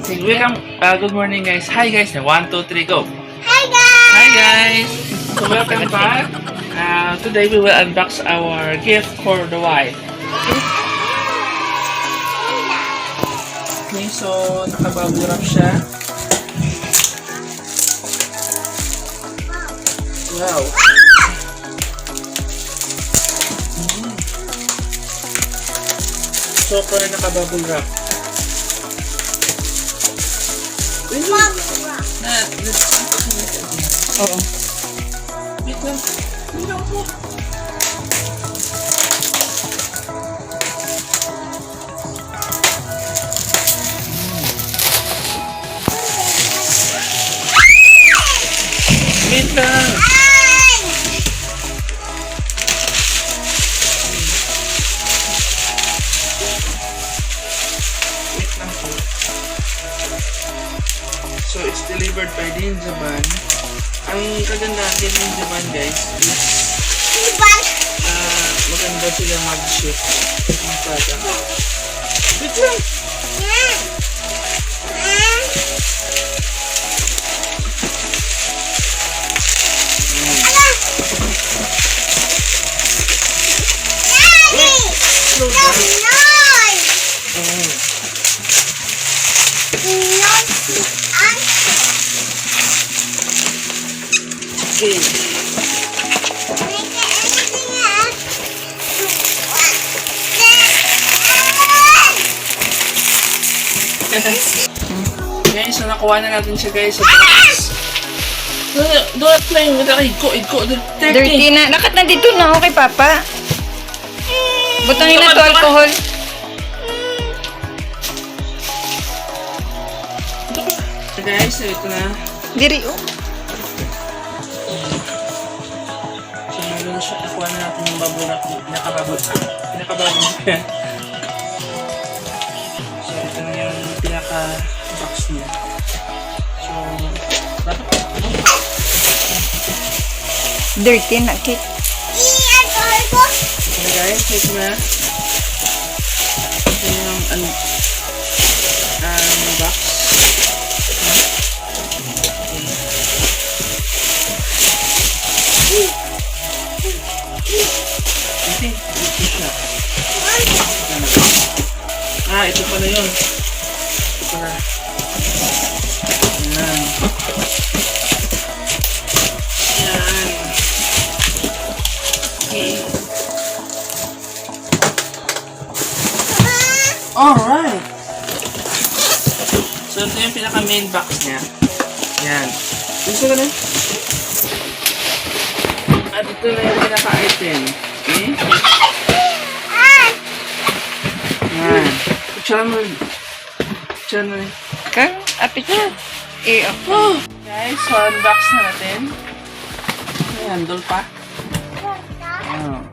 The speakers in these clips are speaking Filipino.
Okay, welcome. Good morning, guys. Hi, guys. 1, 2, 3, go. Hi guys! Hi, guys. So, welcome back. Today, we will unbox our gift for the wife. Okay, so, nakabubble wrap siya. Wow. Super nakabubble wrap. Oo. Wait lang. Wait lang po. Wait lang. Wait lang po. So, it's delivered by Japan. Ang kagandahan din ng Japan, guys, is maganda sila mag-ship ng product. Wait lang! Slow down. Okay. Okay, so nakuha na natin siya, guys, sa box. Doon na yung iko, Dirty na. Nakat na dito na, okay, Papa. Butangin na to alcohol. So, guys, so ito na. Diri, oh. So, meron na siya. Nakuha na natin yung bubble wrap. Pinakabubble niya. So, ito na yung pinaka-box niya. So, dapat Dirty na, kit. so, guys, ito na. Ito yung box. Okay, ito siya. Ito pala yun. Ito pala. Ayan. Ayan. Okay. Alright. So, ito yung pinaka-main box niya. Ayan. Gusto ka na? At ito na yung pinaka-item. Okay? Ayan. Picture mo. Kang, apit niya. Oh. Guys, so unbox na natin. May handle pa. Oh.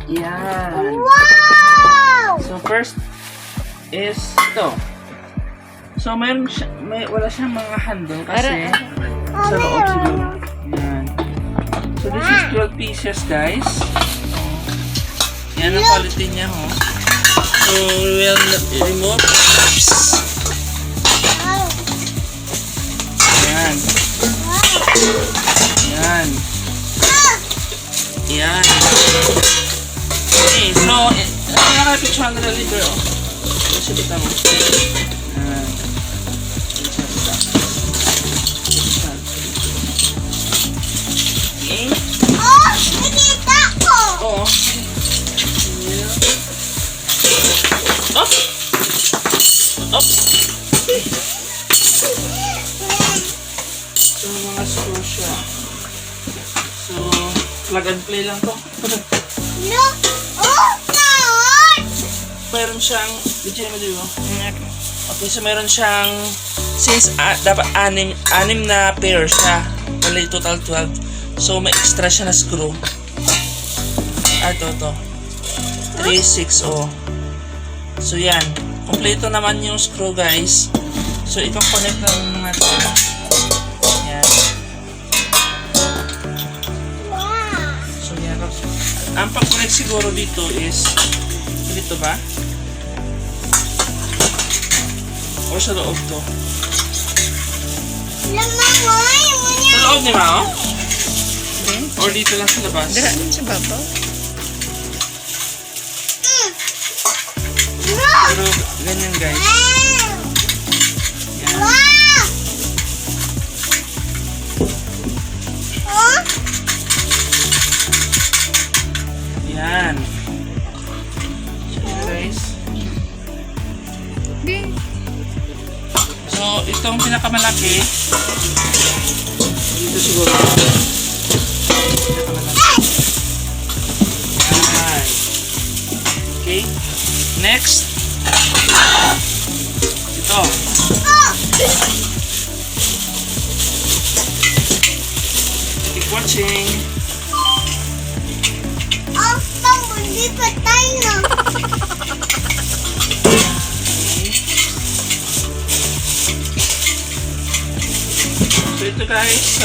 Yan. Wow! So first is ito. So mayroon siya, wala siyang mga handle kasi sa loob siguro. Yan. So this is 12 pieces, guys. Yan ang quality niya, ho. So we will remove. Yan. Yan. Yan. Okay, so nakapicture na nila libre, oh. Masibita mo. Yan. Okay. Oh, nakita ko! Oo. Up! Up! So, mga screw siya. So, plug and play lang to. No! Oh, God! Meron siyang, video mo dito. Okay, so meron siyang, since dapat anim na pair siya, bali total 12. So, may extra siya na screw. Ito. 3, 6, oh. So, yan. Kompleto naman yung screw, guys. So, i-connect lang natin. Yan. Wow! So, yan. Ang pag-connect siguro dito is, dito ba? O sa loob to? Lamangoy mo Sa niya. loob ni Mao? Then, Or dito lang sa labas? dira din sa babaw. Pero ganyan guys. Yan. Wow! Oh? Yan. So guys. Okay. So itong pinakamalaki. Dito siguro. Pinakamalaki. Yan. Okay. Next. Ito. Keep watching. Oh, pamuli patay na. So ito guys,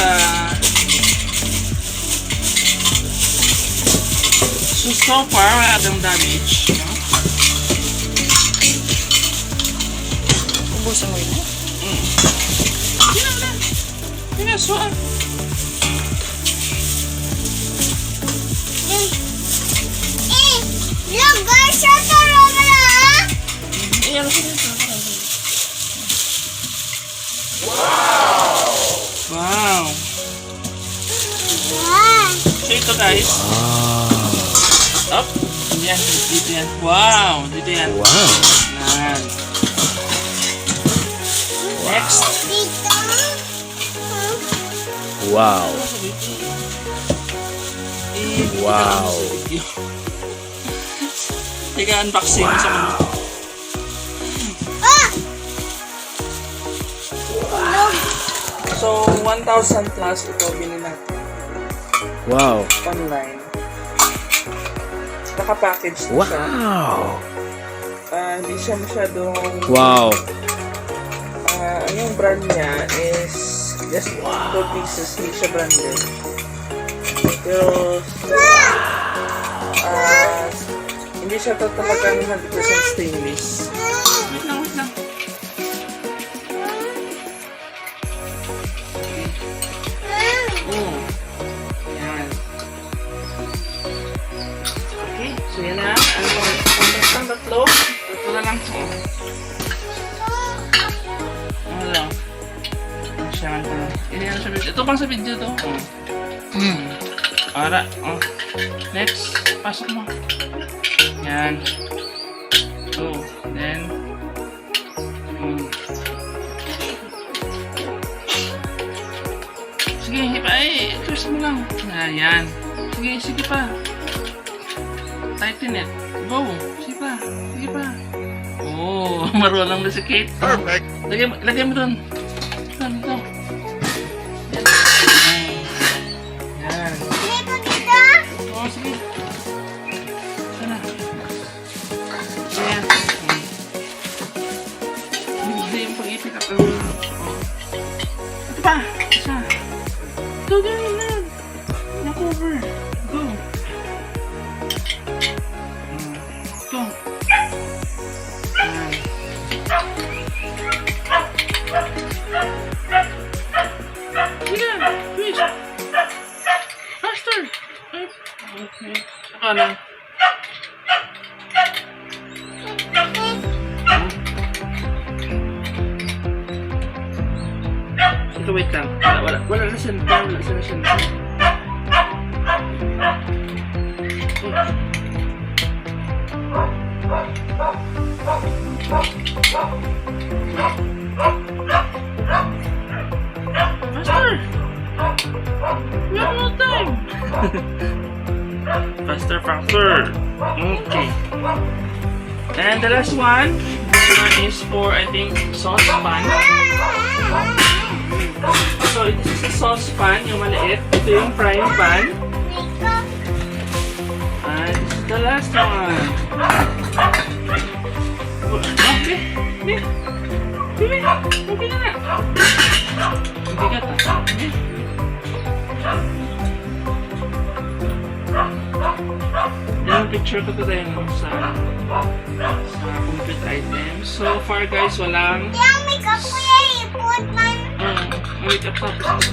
so far wala akong damage. No? Ubusan mo yun. Pinasuan. Lagay siya sa rola. Ayan ako dito. Wow! Wow. So ito guys. Up. Yan, dito yan. Wow! Dito yan. Wow. Yan. Next. Dito. Wow. Wow. Teka, unboxing sa mga. Ah! So, 1,000 plus ito binili natin Wow. online. Naka-package na siya. Wow. Hindi siya masyadong... Wow. Yung brand niya is just 2 pieces. Hindi siya branded. Pero... hindi siya talagang 100% stainless. Wait lang, wait lang. Yan. Okay, so yan na. Ang tatlo. Tatlo na lang. Ano lang. Siya man pala. Yan sa video. Ito pang sa video to. Ara. Next. Pasok mo. Yan. Oh. Then. Sige, hipa. Twist mo lang. Ayan. Sige, sige pa. Tighten it. Go. Sige pa. Sige pa. Oh, marunong na si Kate. Perfect. Lagay mo doon. Dito. Yan. Dito, dito. Oh, sige. Sana. Ayan. Hindi yung pag-ipit ako. Ito pa. Isa. Go, go, go. Knock over. Go. Go. Ayan. Sige, twist. Faster. Okay. Saka na. Ito, wait lang. Wala na siya. Wala siya na siya. Faster! We have no time! Faster, faster! Okay. And the last one, this one is for, I think, saucepan. So, this is a saucepan, yung maliit. Ito yung frying pan. And this is the last one. Okay. Bili! Okay na na! Ang bigat ah. Yan ng picture ko today no, sa complete items. So far guys, walang Yung makeup ko yung ipot man. makeup tapos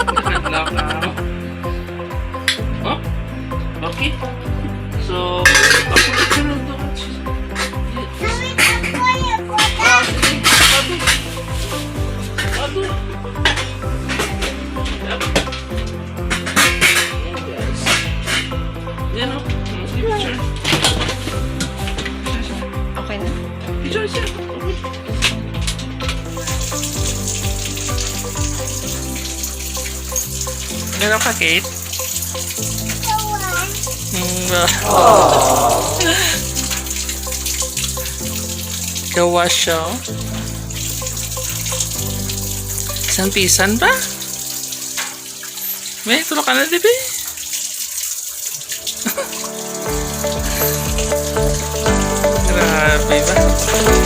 Nagagalaw. nakadlock oh? Okay. So, ako picture na ito. Yung makeup ko yung ipot. Ato. Yep. Ayan guys. Yan o. Picture. Okay na. Picture siya. Okay. Gano'n ka, Kate? Kawan. Gawa siya. Isang pisan ba? May, tulog ka na, dibi? Grabe ba?